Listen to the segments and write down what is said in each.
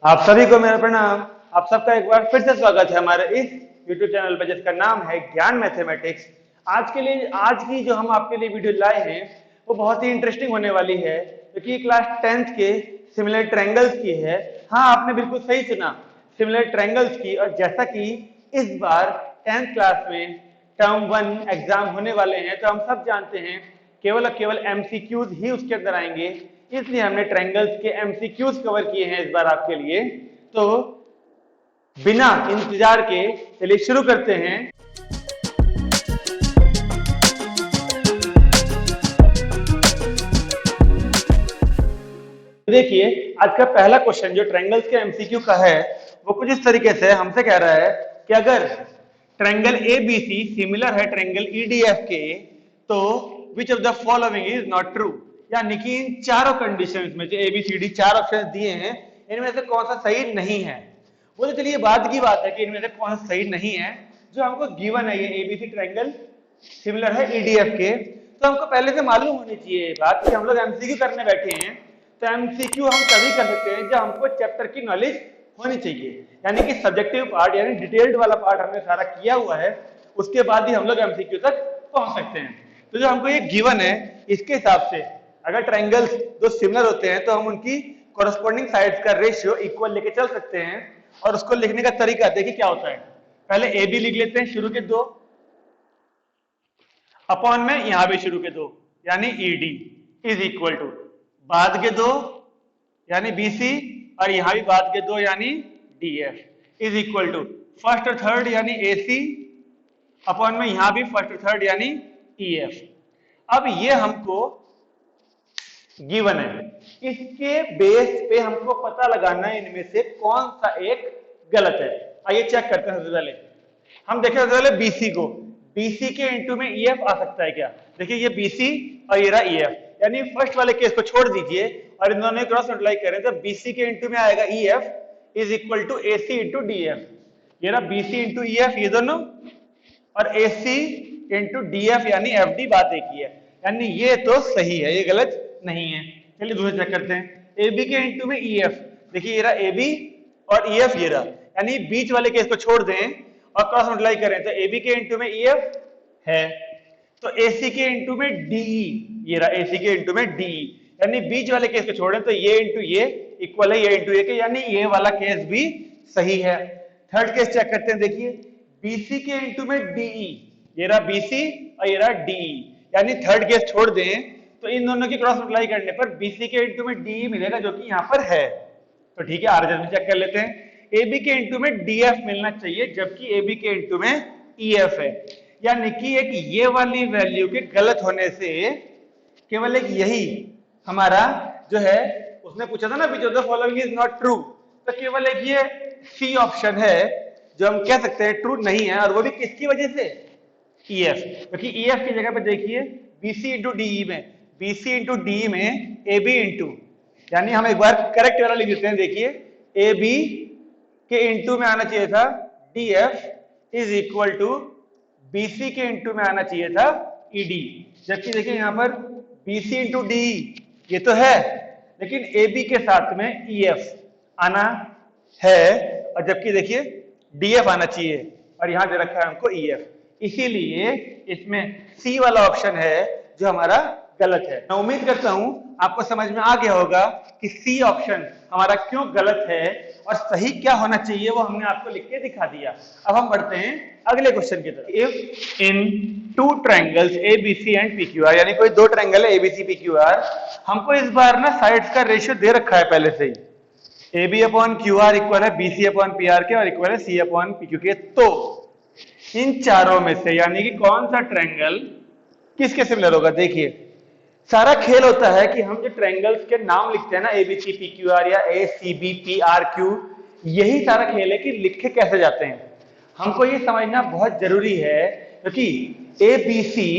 आप सभी को मेरा प्रणाम। आप सबका एक बार फिर से स्वागत है हमारे इस YouTube चैनल पर जिसका नाम है ज्ञान मैथमेटिक्स। आज की जो हम आपके लिए वीडियो लाए हैं वो बहुत ही इंटरेस्टिंग होने वाली है क्योंकि क्लास 10th के सिमिलर ट्रायंगल्स की है। हाँ, आपने बिल्कुल सही सुना, सिमिलर ट्रायंगल्स की। और जैसा कि इस बार 10th क्लास में टर्म 1 एग्जाम होने वाले हैं तो हम सब जानते हैं केवल और केवल एमसीक्यूज ही उसके अंदर आएंगे, इसलिए हमने ट्रायंगल्स के एमसीक्यूज कवर किए हैं इस बार आपके लिए। तो बिना इंतजार के चलिए शुरू करते हैं। देखिए, आज का पहला क्वेश्चन जो ट्रायंगल्स के एमसीक्यू का है वो कुछ इस तरीके से हमसे कह रहा है कि अगर ट्रायंगल एबीसी सिमिलर है ट्रायंगल ईडीएफ के तो विच of the following is not true. यानी कि इन चारों कंडीशंस में जो एबीसीडी चार ऑप्शन दिए हैं इनमें से कौन सा सही नहीं है। वो तो चलिए बाद की बात है कि इनमें से कौन सा सही नहीं है। जो हमको गिवन है ये एबीसी ट्रायंगल सिमिलर है ईडीएफ के, तो हमको पहले से मालूम होनी चाहिए ये बात कि हम लोग एमसीक्यू करने बैठे हैं। तो एमसीक्यू हम तभी कर सकते हैं जब हमको चैप्टर की नॉलेज होनी चाहिए, यानी कि सब्जेक्टिव पार्ट यानी डिटेल्ड वाला पार्ट हमने सारा किया हुआ है, उसके बाद ही हम लोग एमसीक्यू तक पहुंच सकते हैं। तो जो हमको ये गिवन है इसके हिसाब से अगर ट्रायंगल्स दो सिमिलर होते हैं तो हम उनकी कोरस्पोंडिंग साइड्स का रेशियो इक्वल लेके चल सकते हैं। और उसको लिखने का तरीका देखिए क्या होता है। पहले ए बी लिख लेते हैं, शुरू के दो अपॉन में यहां भी शुरू के दो यानी ईडी इज इक्वल टू बाद के दो यानी बीसी और यहां भी बाद के दो यानी DF is equal to first और थर्ड यानी एसी अपॉन में यहां भी फर्स्ट और थर्ड यानी ईएफ। अब ये हमको गिवन है, इसके बेस पे हमको पता लगाना है इनमें से कौन सा एक गलत है। आइए चेक करते हैं। सबसे पहले हम देखें सबसे पहले बीसी को, बीसी के इनटू में ईएफ आ सकता है क्या। देखिए ये बीसी और ये रहा ईएफ, यानी फर्स्ट वाले केस को छोड़ दीजिए और इन दोनों क्रॉस मल्टीप्लाई करें तो बीसी के इनटू में आएगा EF is equal to AC into DF. ये रहा बीसी इंटू ईएफ ये दोनों, और एसी इंटू डीएफ यानी एफडी बात एक ही है, यानी ये तो सही है, ये गलत नहीं है। चलिए दूसरा चेक करते हैं। एबी के इनटू में ईएफ, देखिए ये रहा एबी और ईएफ ये रहा, यानी बीच वाले केस को छोड़ दें और क्रॉस मल्टीप्लाई करें तो एबी के इनटू में ईएफ है, तो एसी के इनटू में डीई ये रहा एसी के इनटू में डीई, यानी बीच वाले केस को छोड़ें तो ये इनटू ये इक्वल है ये इनटू ये के, यानी ये वाला केस भी सही है। थर्ड केस चेक करते हैं। देखिए बीसी के इनटू में डीई, ये रहा बीसी और ये रहा डीई, यानी थर्ड केस छोड़ दें तो इन दोनों की क्रॉस मल्टीप्लाई करने पर बीसी के इनटू में डी मिलेगा जो कि यहाँ पर है। तो ठीक है, आर में चेक कर लेते हैं। एबी के इनटू में डीएफ मिलना चाहिए जबकि एबी के इनटू में ईएफ है, यानी कि एक ये वाली वैल्यू के गलत होने से केवल एक यही हमारा जो है उसने पूछा था ना विच of the following is not true, तो केवल एक ये सी ऑप्शन है जो हम कह सकते हैं ट्रू नहीं है। और वो भी किसकी वजह से, ईएफ, क्योंकि ईएफ की जगह पर देखिए बीसी इंटू डीई में, बीसी इंटू डी में एबी इंटू, यानी हम एक बार करेक्ट वाला लिख देते हैं। देखिए एबी के इंटू में आना चाहिए था DF is equal to BC के इंटू में आना चाहिए था ईडी, जबकि देखिए यहां पर बीसी इंटू डी ये तो है लेकिन एबी के साथ में ईएफ आना है, और जबकि देखिए डीएफ आना चाहिए और यहां दे रखा है हमको ईएफ, इसीलिए इसमें सी वाला ऑप्शन है जो हमारा गलत है। मैं उम्मीद करता हूं आपको समझ में आ गया होगा कि सी ऑप्शन हमारा क्यों गलत है और सही क्या होना चाहिए, वो हमने आपको लिख के दिखा दिया। अब हम बढ़ते हैं अगले क्वेश्चन की तरफ। If in two triangles ABC and PQR, यानी कोई दो ट्रायंगल है एबीसी पीक्यूआर, हमको इस बार ना साइड्स का रेशियो दे रखा है पहले से ही, एबी अपॉन क्यूआर इक्वल है बीसी अपॉन पीआर के और इक्वल है सी अपॉन पीक्यू के। तो इन चारों में से यानी कि कौन सा ट्रायंगल किसके सिमिलर होगा। देखिए सारा खेल होता है कि हम जो ट्रायंगल्स के नाम लिखते हैं ना एबीसी पीक्यूआर या एसीबी पीआरक्यू, यही सारा खेल है कि लिखे कैसे जाते हैं। हमको ये समझना बहुत जरूरी है क्योंकि एबीसी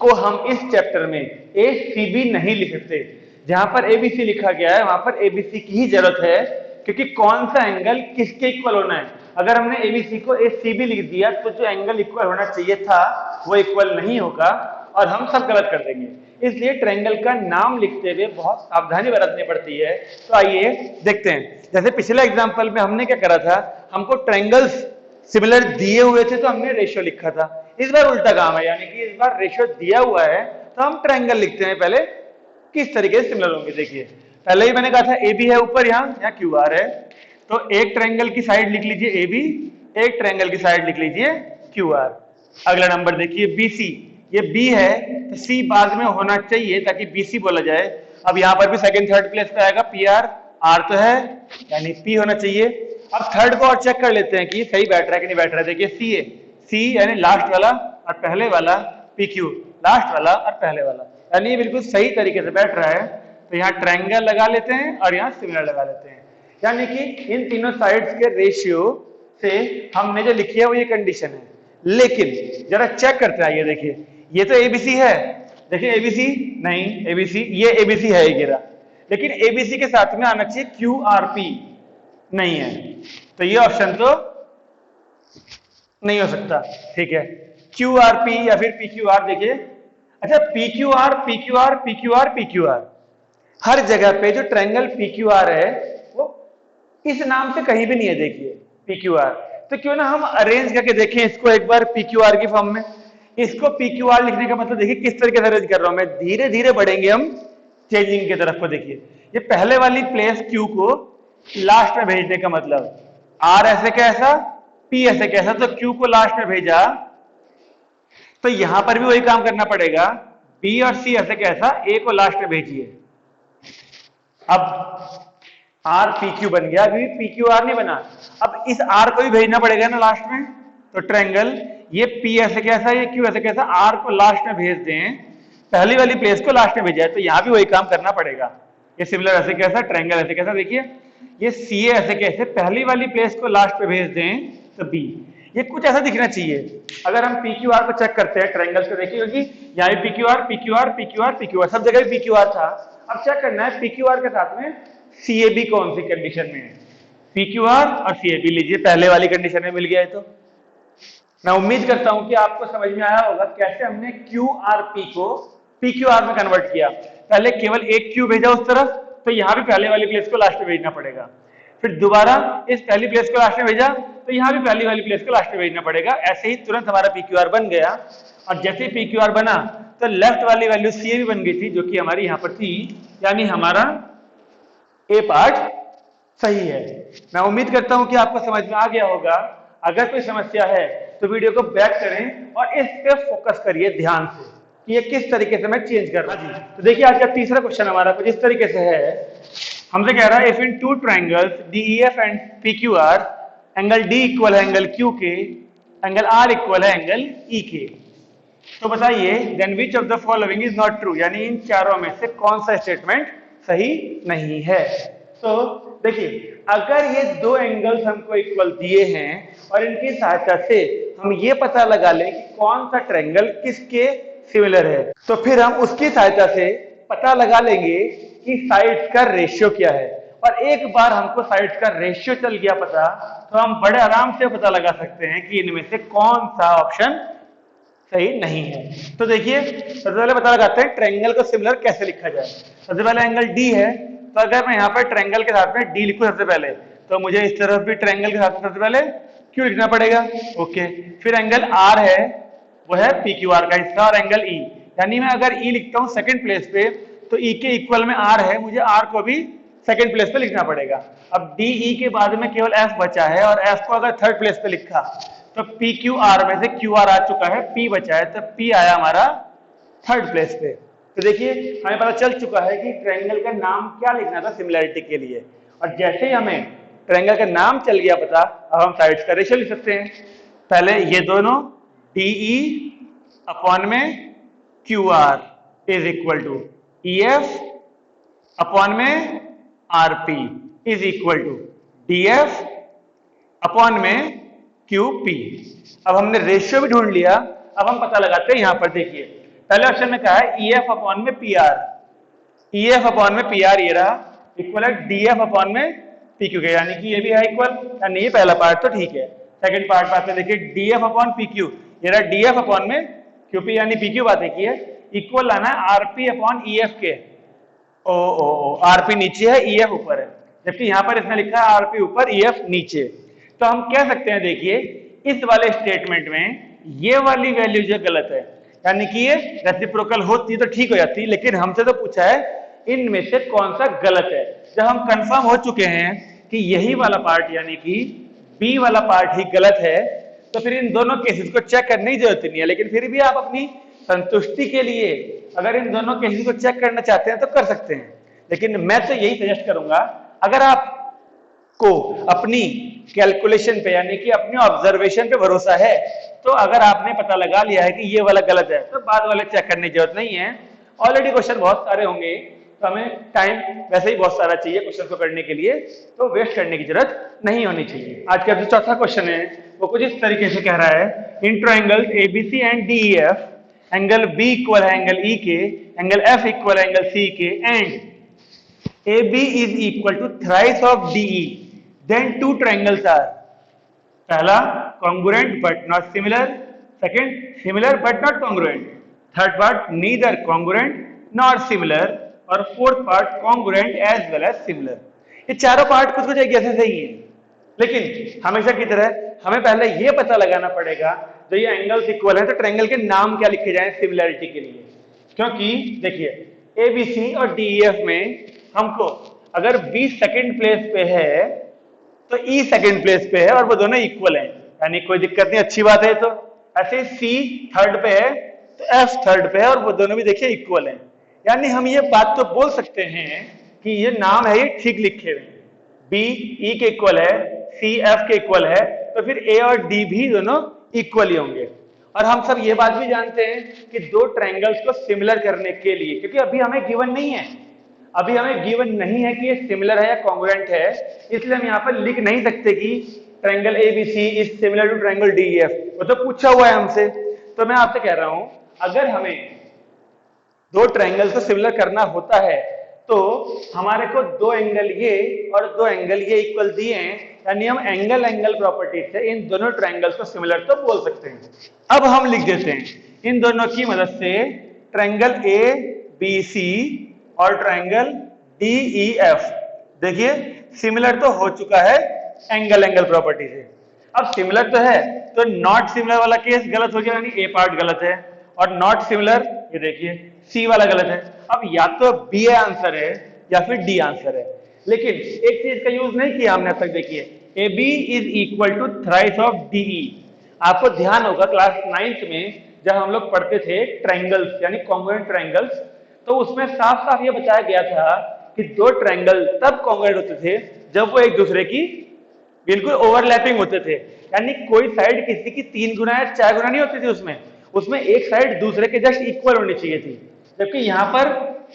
को हम इस चैप्टर में एसीबी नहीं लिख सकते। जहां पर एबीसी लिखा गया है वहां पर एबीसी की ही जरूरत है, क्योंकि कौन सा एंगल किसके इक्वल होना है। अगर हमने एबीसी को एसीबी लिख दिया तो जो एंगल इक्वल होना चाहिए था वो इक्वल नहीं होगा, और हम सब गलत कर देंगे। इसलिए ट्रायंगल का नाम लिखते हुए बहुत सावधानी बरतनी पड़ती है। तो आइए देखते हैं, जैसे पिछले एग्जाम्पल में हमने क्या करा था, हमको ट्रायंगल्स सिमिलर दिए हुए थे तो हमने रेशियो लिखा था। इस बार उल्टा काम है, यानी कि इस बार रेशियो दिया हुआ है तो हम ट्रायंगल लिखते हैं पहले किस तरीके से सिमिलर होंगे। देखिए पहले ही मैंने कहा था ए बी है ऊपर, यहाँ क्यू आर है, तो एक ट्रायंगल की साइड लिख लीजिए ए बी, एक ट्रायंगल की साइड लिख लीजिए क्यू आर। अगला नंबर देखिए बी सी, ये बी है तो सी बाद में होना चाहिए ताकि बी सी बोला जाए। अब यहाँ पर भी सेकंड थर्ड प्लेस पे आएगा पी आर, आर तो है यानी पी होना चाहिए। अब थर्ड को और चेक कर लेते हैं कि सही बैठ रहा है कि नहीं बैठ रहा है। देखिए सी है, सी यानी लास्ट वाला और पहले वाला, पी क्यू लास्ट वाला और पहले वाला, यानी ये बिल्कुल सही तरीके से बैठ रहा है। तो यहाँ ट्रायंगल लगा लेते हैं और यहाँ सिमिलर लगा लेते हैं, यानी कि इन तीनों साइड्स के रेशियो से हमने जो लिखी है वो ये कंडीशन है। लेकिन जरा चेक करते हैं, ये देखिए ये तो एबीसी है, देखिए एबीसी नहीं, एबीसी ये एबीसी है ये गिरा, लेकिन एबीसी के साथ में आना चाहिए क्यू आर पी, नहीं है, तो ये ऑप्शन तो नहीं हो सकता। ठीक है, क्यू आर पी या फिर पी क्यू आर। देखिए अच्छा P Q R P Q R P Q R P Q R, हर जगह पे जो ट्रायंगल पी क्यू आर है वो इस नाम से कहीं भी नहीं है। देखिए पी क्यू आर, तो क्यों ना हम अरेंज करके देखें इसको एक बार पी क्यू आर की फॉर्म में। इसको पी क्यू आर लिखने का मतलब देखिए किस तरीके से अरेंज कर रहा हूं मैं, धीरे धीरे बढ़ेंगे हम चेंजिंग की तरफ को। देखिए ये पहले वाली प्लेस क्यू को लास्ट में भेजने का मतलब, आर ऐसे कैसा पी ऐसे कैसा, तो क्यू को लास्ट में भेजा, तो यहां पर भी वही काम करना पड़ेगा, बी और सी ऐसे कैसा, ए को लास्ट में भेजिए। अब आर पी क्यू बन गया, अभी पी क्यू आर नहीं बना, अब इस आर को भी भेजना पड़ेगा ना लास्ट में। तो ट्रायंगल ये पी ऐसे कैसा, ये क्यू ऐसे कैसा, आर को लास्ट में भेज दें, पहली वाली प्लेस को लास्ट में भेजा है, तो यहां भी वही काम करना पड़ेगा। ये सिमिलर ऐसे कैसा, ट्रायंगल ऐसे कैसा, देखिए ये सी ए ऐसे कैसे, पहली वाली प्लेस को लास्ट पे भेज दें तो बी, ये कुछ ऐसा दिखना चाहिए। अगर हम पी क्यू आर को चेक करते हैं ट्रायंगल्स को, देखिए क्योंकि यहाँ भी P Q R P Q R P Q R P Q are, सब जगह भी पी क्यू आर था। अब चेक करना है पी क्यू आर के साथ में सी ए बी कौन सी कंडीशन में है, पी क्यू आर और सी ए बी लीजिए, पहले वाली कंडीशन में मिल गया है। तो मैं उम्मीद करता हूं कि आपको समझ में आया होगा कैसे हमने क्यू आर पी को पी क्यू आर में कन्वर्ट किया। पहले केवल एक क्यू भेजा उस तरफ, तो यहां भी पहले वाली प्लेस को लास्ट में भेजना पड़ेगा, फिर दोबारा इस पहली प्लेस को लास्ट में भेजा, तो यहां भी पहली वाली प्लेस को लास्ट में भेजना पड़ेगा। ऐसे ही तुरंत हमारा पी क्यू आर बन गया, और जैसे ही पी क्यू आर बना तो लेफ्ट वाली वैल्यू सी ए भी बन गई थी, जो कि हमारी यहां पर थी, यानी हमारा ए पार्ट सही है। मैं उम्मीद करता हूं कि आपको समझ में आ गया होगा। अगर कोई समस्या है तो वीडियो को बैक करें और इस पे फोकस करिए ध्यान से कि ये किस तरीके से मैं चेंज कर रहा हूं। तो देखिए आज का तीसरा क्वेश्चन हमारा कुछ इस तरीके से है, हमसे कह रहा है if in two triangles DEF and PQR angle D equal है एंगल Q के, एंगल R इक्वल है एंगल E के, तो बताइए then which of the following is not true, यानी इन चारों में से कौन सा स्टेटमेंट सही नहीं है। तो देखिए अगर ये दो एंगल्स हमको इक्वल दिए हैं और इनकी सहायता से हम ये पता लगा लें कि कौन सा ट्रायंगल किसके सिमिलर है, तो फिर हम उसकी सहायता से पता लगा लेंगे कि साइड्स का रेशियो क्या है। और एक बार हमको साइड्स का रेशियो चल गया पता, तो हम बड़े आराम से पता लगा सकते हैं कि इनमें से कौन सा ऑप्शन सही नहीं है। तो देखिए सबसे पहले पता लगाते हैं ट्रायंगल को सिमिलर कैसे लिखा जाए। सबसे पहले एंगल D है, तो अगर मैं यहाँ पर ट्रायंगल के साथ में D लिखूं सबसे पहले, तो मुझे इस तरफ भी ट्रायंगल के साथ में सबसे पहले Q लिखना पड़ेगा। ओके, फिर एंगल R है, वो है PQR का हिस्सा, और एंगल E, यानी मैं अगर E लिखता हूँ सेकंड प्लेस पे, तो E के इक्वल में R है, मुझे R को भी सेकंड प्लेस पे लिखना पड़ेगा। अब DE के बाद में केवल F बचा है, और F को अगर थर्ड प्लेस पे लिखा तो PQR में से QR आ चुका है, P बचा है, तो P आया हमारा थर्ड प्लेस पे। तो देखिए हमें पता चल चुका है कि ट्रायंगल का नाम क्या लिखना था सिमिलैरिटी के लिए, और जैसे ही हमें ट्रायंगल का नाम चल गया पता, अब हम साइड्स का रेशियो लिख सकते हैं। पहले ये दोनों DE अपॉन में QR is equal to EF upon में RP is equal to DF upon में QP। अब हमने रेशियो भी ढूंढ लिया, अब हम पता लगाते हैं। यहां पर देखिए पहले ऑप्शन में कहा है EF अपॉन में PR, EF अपॉन में PR ये रहा, इक्वल है DF अपॉन में PQ के, यानी कि ये भी है इक्वल, यानी ये पहला पार्ट तो ठीक है। सेकंड पार्ट बात में देखिए DF अपॉन PQ, ये रहा DF अपॉन में क्यूपी यानी पी क्यू बात है की है, इक्वल लाना है आरपी अपॉन ईएफ के। ओ आरपी नीचे है, ईएफ ऊपर है, जबकि यहाँ पर इसने लिखा है आरपी ऊपर ईएफ नीचे। तो हम कह सकते हैं देखिए इस वाले स्टेटमेंट में ये वाली वैल्यू जो गलत है, यानी कि ये रेसिप्रोकल होती तो ठीक हो जाती, लेकिन हमसे तो पूछा है इनमें से कौन सा गलत है। जब हम कंफर्म हो चुके हैं कि यही वाला पार्ट यानी कि बी वाला पार्ट ही गलत है, तो फिर इन दोनों केसेस को चेक करने की जरूरत नहीं है। लेकिन फिर भी आप अपनी संतुष्टि के लिए अगर इन दोनों केसेस को चेक करना चाहते हैं तो कर सकते हैं, लेकिन मैं तो यही सजेस्ट करूंगा अगर आपको अपनी कैलकुलेशन पे यानी कि अपनी ऑब्जर्वेशन पे भरोसा है, तो अगर आपने पता लगा लिया है कि ये वाला गलत है तो बाद वाले चेक करने की जरूरत नहीं है। ऑलरेडी क्वेश्चन बहुत सारे होंगे तो हमें टाइम वैसे ही बहुत सारा चाहिए क्वेश्चन को करने के लिए, तो वेस्ट करने की जरूरत नहीं होनी चाहिए। आज का जो चौथा क्वेश्चन है वो कुछ इस तरीके से कह रहा है, in triangles ABC and DEF angle B equal है एंगल ई के, angle F equal angle C के, and AB is equal to thrice of DE, then two triangles are, पहला congruent but not similar, second similar but not congruent, third part neither congruent nor similar, और fourth part congruent as well as similar। ये चारों part कुछ कुछ एक जैसे सही है, लेकिन हमेशा की तरह हमें पहले ये पता लगाना पड़ेगा जो ये एंगल्स इक्वल है तो ट्रायंगल के नाम क्या लिखे जाए सिमिलरिटी के लिए। क्योंकि देखिए ABC और DEF में हमको अगर B सेकंड प्लेस पे है तो E सेकंड प्लेस पे है और वो दोनों इक्वल हैं, यानी कोई दिक्कत नहीं, अच्छी बात है। तो ऐसे C थर्ड पे है तो F थर्ड पे है और वो दोनों भी देखिए इक्वल हैं, यानी हम ये बात तो बोल सकते हैं कि ये नाम है ये ठीक लिखे हुए हैं, B E के इक्वल है, C F के इक्वल है, तो फिर A और D भी दोनों इक्वल ही होंगे। और हम सब ये बात भी जानते हैं कि दो ट्रायंगल्स को सिमिलर करने के लिए, क्योंकि अभी हमें गिवन नहीं है, अभी हमें गिवन नहीं है कि ये सिमिलर है या कॉन्ग्रुएंट है, इसलिए हम यहाँ पर लिख नहीं सकते कि triangle ABC is similar to triangle DEF, वो तो पूछा हुआ है हमसे। तो मैं आपसे कह रहा हूं अगर हमें दो ट्रायंगल को सिमिलर करना होता है तो हमारे को दो एंगल ये और दो एंगल ये इक्वल दिए हैं, यानी हम एंगल एंगल प्रॉपर्टी से इन दोनों ट्रायंगल्स को सिमिलर तो बोल सकते हैं। अब हम लिख देते हैं इन दोनों की मदद से ट्रायंगल ए बी सी और ट्रायंगल DEF, देखिए सिमिलर तो हो चुका है एंगल एंगल प्रॉपर्टी से। अब सिमिलर तो है तो नॉट सिमिलर वाला केस गलत हो गया, यानी ए पार्ट गलत है, और नॉट सिमिलर ये देखिए सी वाला गलत है। अब या तो बी आंसर है या फिर डी आंसर है, लेकिन एक चीज का यूज नहीं किया हमने अब तक। देखिए A B is equal to thrice of DE। आपको ध्यान होगा क्लास 9th में जब हम लोग पढ़ते थे ट्रायंगल्स यानी कॉन्ग्रुएंट ट्रायंगल्स, तो उसमें साफ साफ ये बताया गया था कि दो ट्रायंगल तब कॉन्ग्रुएंट होते थे जब वो एक दूसरे की बिल्कुल ओवरलैपिंग होते थे, यानी कोई साइड किसी की 3 गुना या 4 गुना नहीं होती थी, उसमें एक साइड दूसरे के जस्ट इक्वल होनी चाहिए थी, जबकि यहाँ पर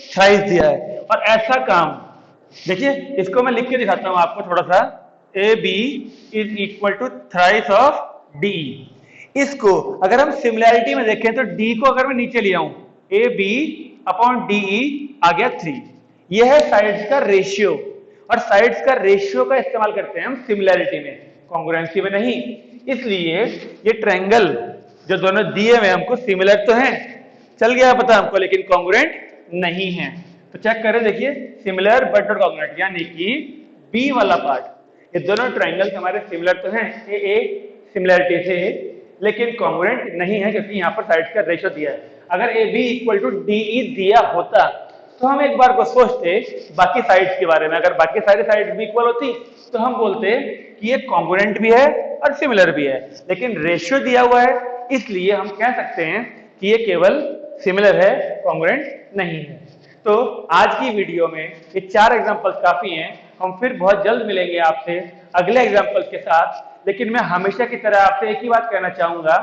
थ्राइस दिया है। और ऐसा काम देखिए, इसको मैं लिख के दिखाता हूं आपको थोड़ा सा, A B is equal to thrice of D. इसको अगर हम सिमिलैरिटी में देखें तो डी को अगर मैं नीचे ले आऊं, ए बी अपॉन DE आ गया 3, यह है साइड्स का रेशियो, और साइड्स का रेशियो का इस्तेमाल करते हैं हम सिमिलैरिटी में, कॉन्ग्रुएंसी में नहीं। इसलिए ये ट्रायंगल जो दोनों दिए हुए हमको सिमिलर तो हैं, चल गया पता हमको, लेकिन कॉन्ग्रुएंट नहीं है। तो चेक करें, देखिए सिमिलर बट नॉट कॉन्ग्रुएंट, यानी कि बी वाला पार्ट, ये दोनों ट्रायंगल्स हमारे सिमिलर तो हैं ए सिमिलैरिटी से, लेकिन कॉन्ग्रुएंट नहीं है क्योंकि यहाँ पर साइड्स का रेशियो दिया है। अगर A B equal to DE दिया होता तो हम एक बार को सोचते बाकी साइड्स के बारे में, अगर बाकी सारी साइड्स भी इक्वल होती तो हम बोलते कि ये कॉन्ग्रुएंट भी है और सिमिलर भी है, लेकिन रेशियो दिया हुआ है इसलिए हम कह सकते हैं कि ये केवल सिमिलर है, कॉन्ग्रुएंट नहीं है। तो आज की वीडियो में ये 4 एग्जांपल्स काफी हैं, हम फिर बहुत जल्द मिलेंगे आपसे अगले एग्जांपल्स के साथ। लेकिन मैं हमेशा की तरह आपसे एक ही बात कहना चाहूंगा,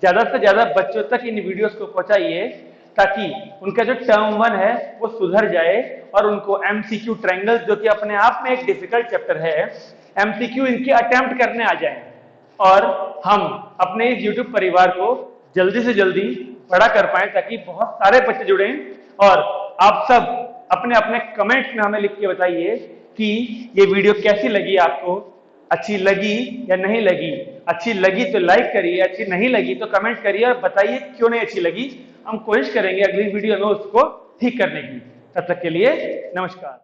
ज्यादा से ज्यादा बच्चों तक इन वीडियोस को पहुंचाइए ताकि उनका जो टर्म 1 है वो सुधर जाए और उनको MCQ ट्रायंगल्स, जो कि अपने आप में एक डिफिकल्ट चैप्टर है, MCQ इनके अटेम्प्ट करने आ जाएं और हम अपने इस YouTube परिवार को जल्दी से जल्दी बड़ा कर पाएं ताकि बहुत सारे बच्चे जुड़ें। और आप सब अपने अपने कमेंट्स में हमें लिख के बताइए कि ये वीडियो कैसी लगी, आपको अच्छी लगी या नहीं लगी, अच्छी लगी तो लाइक करिए, अच्छी नहीं लगी तो कमेंट करिए और बताइए क्यों नहीं अच्छी लगी। हम कोशिश करेंगे अगली वीडियो में उसको ठीक करने की। तब तक के लिए नमस्कार।